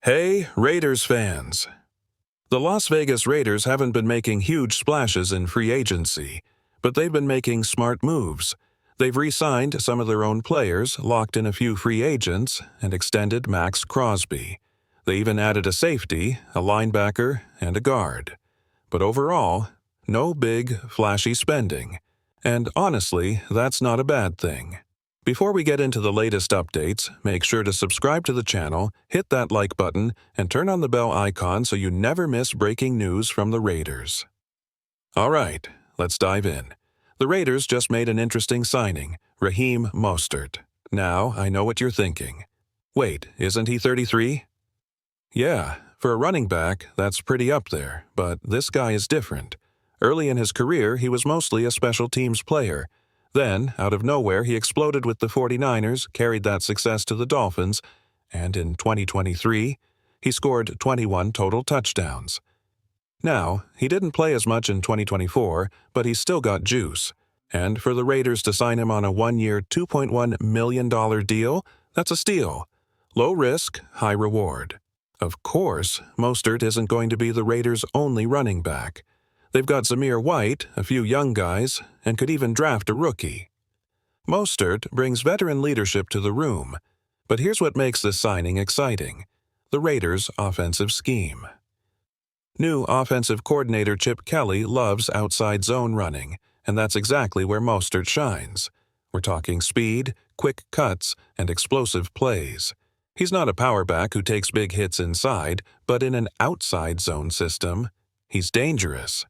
Hey, Raiders fans! The Las Vegas Raiders haven't been making huge splashes in free agency, but they've been making smart moves. They've re-signed some of their own players, locked in a few free agents, and extended Max Crosby. They even added a safety, a linebacker, and a guard. But overall, no big, flashy spending. And honestly, that's not a bad thing. Before we get into the latest updates, make sure to subscribe to the channel, hit that like button, and turn on the bell icon so you never miss breaking news from the Raiders. Alright, let's dive in. The Raiders just made an interesting signing, Raheem Mostert. Now, I know what you're thinking. Wait, isn't he 33? Yeah, for a running back, that's pretty up there, but this guy is different. Early in his career, he was mostly a special teams player. Then, out of nowhere, he exploded with the 49ers, carried that success to the Dolphins, and in 2023, he scored 21 total touchdowns. Now, he didn't play as much in 2024, but he's still got juice. And for the Raiders to sign him on a one-year, $2.1 million deal, that's a steal. Low risk, high reward. Of course, Mostert isn't going to be the Raiders' only running back. They've got Zamir White, a few young guys, and could even draft a rookie. Mostert brings veteran leadership to the room, but here's what makes this signing exciting: the Raiders' offensive scheme. New offensive coordinator Chip Kelly loves outside zone running, and that's exactly where Mostert shines. We're talking speed, quick cuts, and explosive plays. He's not a power back who takes big hits inside, but in an outside zone system, he's dangerous.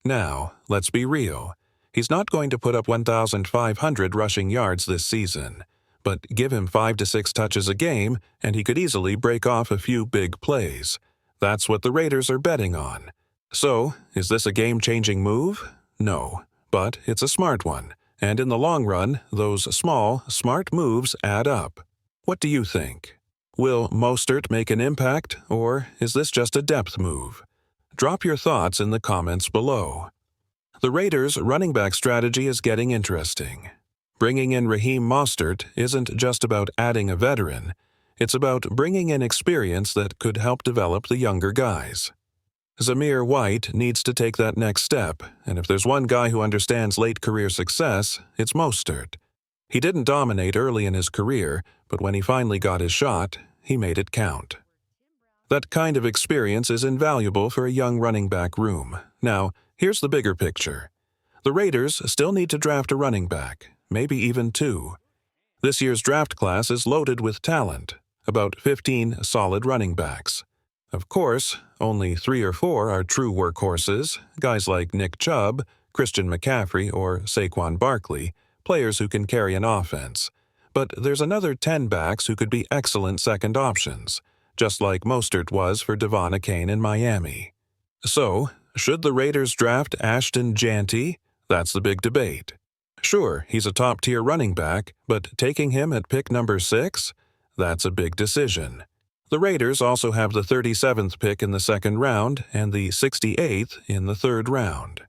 Now, let's be real. He's not going to put up 1,500 rushing yards this season, but give him 5 to 6 touches a game, and he could easily break off a few big plays. That's what the Raiders are betting on. So, is this a game-changing move? No, but it's a smart one, and in the long run, those small, smart moves add up. What do you think? Will Mostert make an impact, or is this just a depth move? Drop your thoughts in the comments below. The Raiders' running back strategy is getting interesting. Bringing in Raheem Mostert isn't just about adding a veteran, it's about bringing in experience that could help develop the younger guys. Zamir White needs to take that next step, and if there's one guy who understands late career success, it's Mostert. He didn't dominate early in his career, but when he finally got his shot, he made it count. That kind of experience is invaluable for a young running back room. Now, here's the bigger picture. The Raiders still need to draft a running back, maybe even 2. This year's draft class is loaded with talent, about 15 solid running backs. Of course, only 3 or 4 are true workhorses, guys like Nick Chubb, Christian McCaffrey, or Saquon Barkley, players who can carry an offense. But there's another 10 backs who could be excellent second options, just like Mostert was for Devon Achane in Miami. So, should the Raiders draft Ashton Jeanty? That's the big debate. Sure, he's a top-tier running back, but taking him at pick number 6? That's a big decision. The Raiders also have the 37th pick in the second round and the 68th in the third round.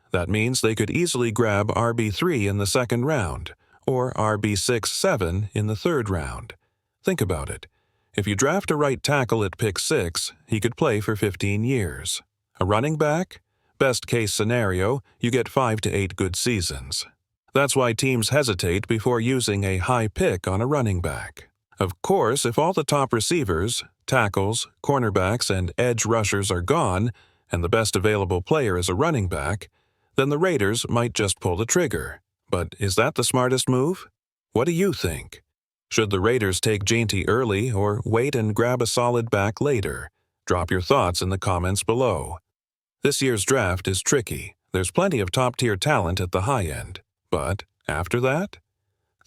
That means they could easily grab RB3 in the second round, or RB6-7 in the third round. Think about it. If you draft a right tackle at pick 6, he could play for 15 years. A running back? Best case scenario, you get 5 to 8 good seasons. That's why teams hesitate before using a high pick on a running back. Of course, if all the top receivers, tackles, cornerbacks, and edge rushers are gone, and the best available player is a running back, then the Raiders might just pull the trigger. But is that the smartest move? What do you think? Should the Raiders take Jeanty early or wait and grab a solid back later? Drop your thoughts in the comments below. This year's draft is tricky. There's plenty of top-tier talent at the high end. But after that,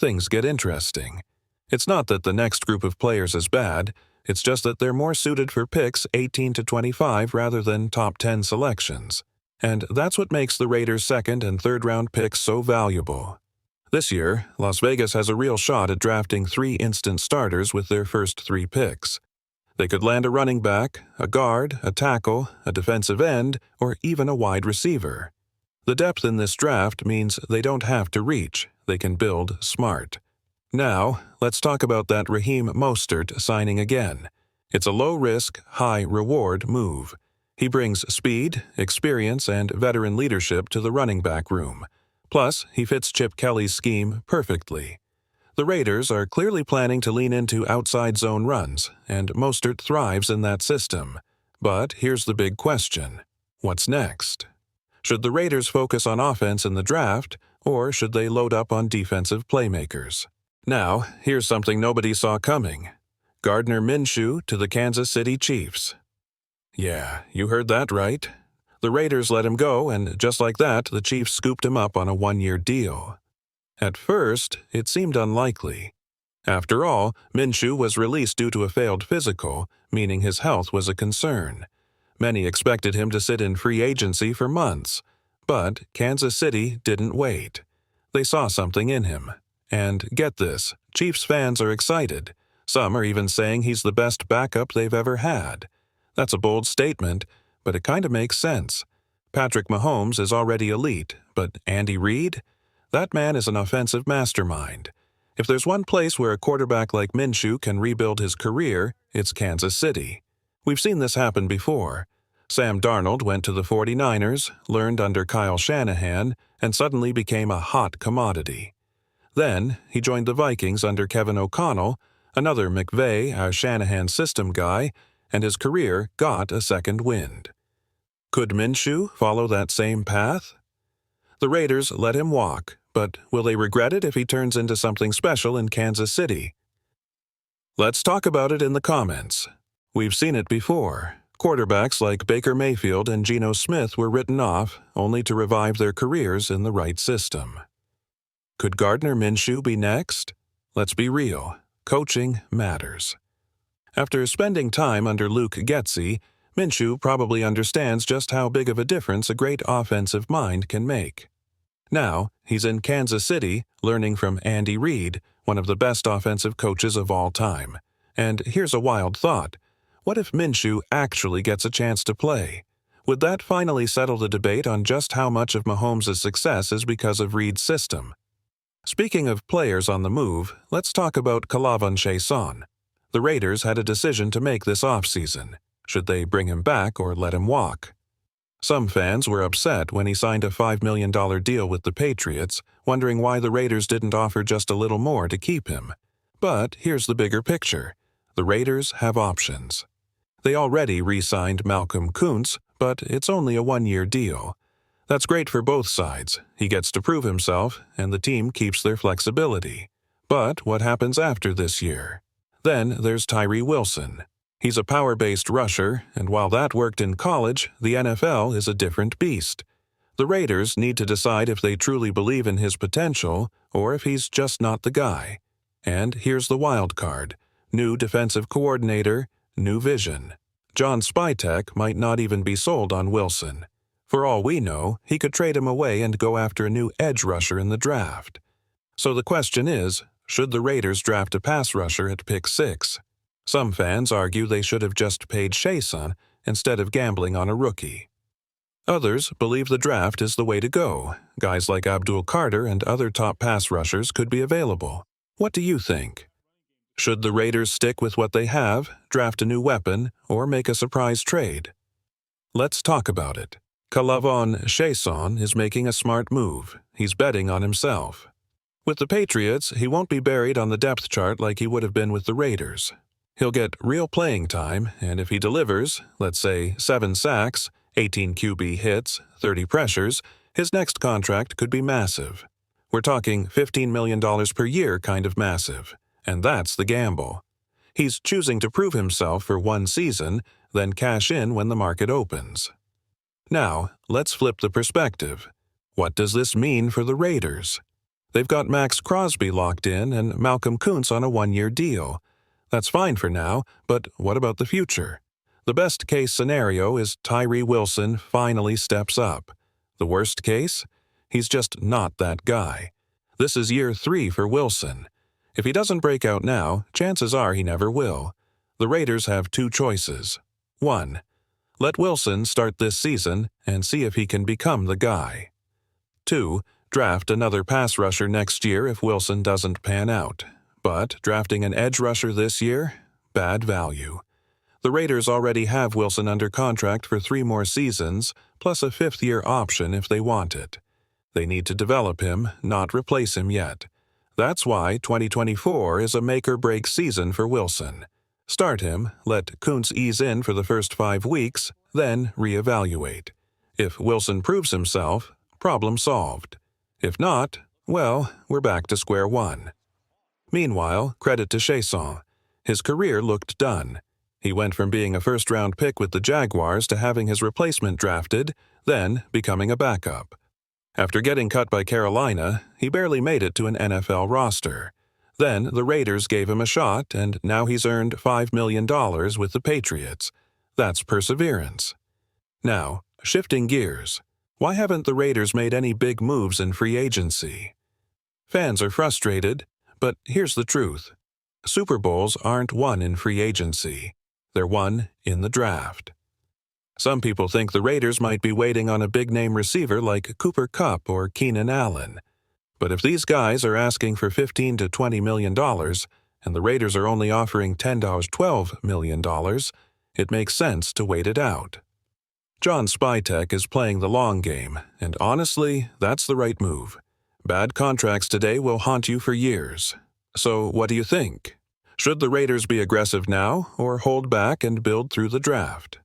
things get interesting. It's not that the next group of players is bad, it's just that they're more suited for picks 18 to 25 rather than top 10 selections. And that's what makes the Raiders' second and third round picks so valuable. This year, Las Vegas has a real shot at drafting 3 instant starters with their first 3 picks. They could land a running back, a guard, a tackle, a defensive end, or even a wide receiver. The depth in this draft means they don't have to reach, they can build smart. Now, let's talk about that Raheem Mostert signing again. It's a low-risk, high-reward move. He brings speed, experience, and veteran leadership to the running back room. Plus, he fits Chip Kelly's scheme perfectly. The Raiders are clearly planning to lean into outside zone runs, and Mostert thrives in that system. But here's the big question. What's next? Should the Raiders focus on offense in the draft, or should they load up on defensive playmakers? Now, here's something nobody saw coming. Gardner Minshew to the Kansas City Chiefs. Yeah, you heard that right. The Raiders let him go, and just like that, the Chiefs scooped him up on a one-year deal. At first, it seemed unlikely. After all, Minshew was released due to a failed physical, meaning his health was a concern. Many expected him to sit in free agency for months. But Kansas City didn't wait. They saw something in him. And get this, Chiefs fans are excited. Some are even saying he's the best backup they've ever had. That's a bold statement, but it kind of makes sense. Patrick Mahomes is already elite, but Andy Reid? That man is an offensive mastermind. If there's one place where a quarterback like Minshew can rebuild his career, it's Kansas City. We've seen this happen before. Sam Darnold went to the 49ers, learned under Kyle Shanahan, and suddenly became a hot commodity. Then, he joined the Vikings under Kevin O'Connell, another McVay, Shanahan system guy, and his career got a second wind. Could Minshew follow that same path? The Raiders let him walk, but will they regret it if he turns into something special in Kansas City? Let's talk about it in the comments. We've seen it before. Quarterbacks like Baker Mayfield and Geno Smith were written off, only to revive their careers in the right system. Could Gardner Minshew be next? Let's be real. Coaching matters. After spending time under Luke Getsy, Minshew probably understands just how big of a difference a great offensive mind can make. Now, he's in Kansas City, learning from Andy Reid, one of the best offensive coaches of all time. And here's a wild thought. What if Minshew actually gets a chance to play? Would that finally settle the debate on just how much of Mahomes' success is because of Reid's system? Speaking of players on the move, let's talk about K'Lavon Chaisson. The Raiders had a decision to make this offseason. Should they bring him back or let him walk? Some fans were upset when he signed a $5 million deal with the Patriots, wondering why the Raiders didn't offer just a little more to keep him. But here's the bigger picture. The Raiders have options. They already re-signed Malcolm Kuntz, but it's only a one-year deal. That's great for both sides. He gets to prove himself, and the team keeps their flexibility. But what happens after this year? Then there's Tyree Wilson. He's a power-based rusher, and while that worked in college, the NFL is a different beast. The Raiders need to decide if they truly believe in his potential or if he's just not the guy. And here's the wild card. New defensive coordinator, new vision. John Spytek might not even be sold on Wilson. For all we know, he could trade him away and go after a new edge rusher in the draft. So the question is, should the Raiders draft a pass rusher at pick 6? Some fans argue they should have just paid Chaisson instead of gambling on a rookie. Others believe the draft is the way to go. Guys like Abdul Carter and other top pass rushers could be available. What do you think? Should the Raiders stick with what they have, draft a new weapon, or make a surprise trade? Let's talk about it. K'Lavon Chaisson is making a smart move. He's betting on himself. With the Patriots, he won't be buried on the depth chart like he would have been with the Raiders. He'll get real playing time, and if he delivers, let's say 7 sacks, 18 QB hits, 30 pressures, his next contract could be massive. We're talking $15 million per year kind of massive, and that's the gamble. He's choosing to prove himself for one season, then cash in when the market opens. Now, let's flip the perspective. What does this mean for the Raiders? They've got Max Crosby locked in and Malcolm Kuntz on a one-year deal. That's fine for now, but what about the future? The best-case scenario is Tyree Wilson finally steps up. The worst case? He's just not that guy. This is year 3 for Wilson. If he doesn't break out now, chances are he never will. The Raiders have 2 choices. 1. Let Wilson start this season and see if he can become the guy. 2. Draft another pass rusher next year if Wilson doesn't pan out. But drafting an edge rusher this year? Bad value. The Raiders already have Wilson under contract for 3 more seasons, plus a 5th-year option if they want it. They need to develop him, not replace him yet. That's why 2024 is a make-or-break season for Wilson. Start him, let Kuntz ease in for the first 5 weeks, then reevaluate. If Wilson proves himself, problem solved. If not, well, we're back to square one. Meanwhile, credit to Chasson. His career looked done. He went from being a first-round pick with the Jaguars to having his replacement drafted, then becoming a backup. After getting cut by Carolina, he barely made it to an NFL roster. Then the Raiders gave him a shot, and now he's earned $5 million with the Patriots. That's perseverance. Now, shifting gears. Why haven't the Raiders made any big moves in free agency? Fans are frustrated, but here's the truth. Super Bowls aren't won in free agency. They're won in the draft. Some people think the Raiders might be waiting on a big-name receiver like Cooper Kupp or Keenan Allen. But if these guys are asking for $15 to $20 million, and the Raiders are only offering $10 to $12 million, it makes sense to wait it out. John Spytek is playing the long game, and honestly, that's the right move. Bad contracts today will haunt you for years. So what do you think? Should the Raiders be aggressive now, or hold back and build through the draft?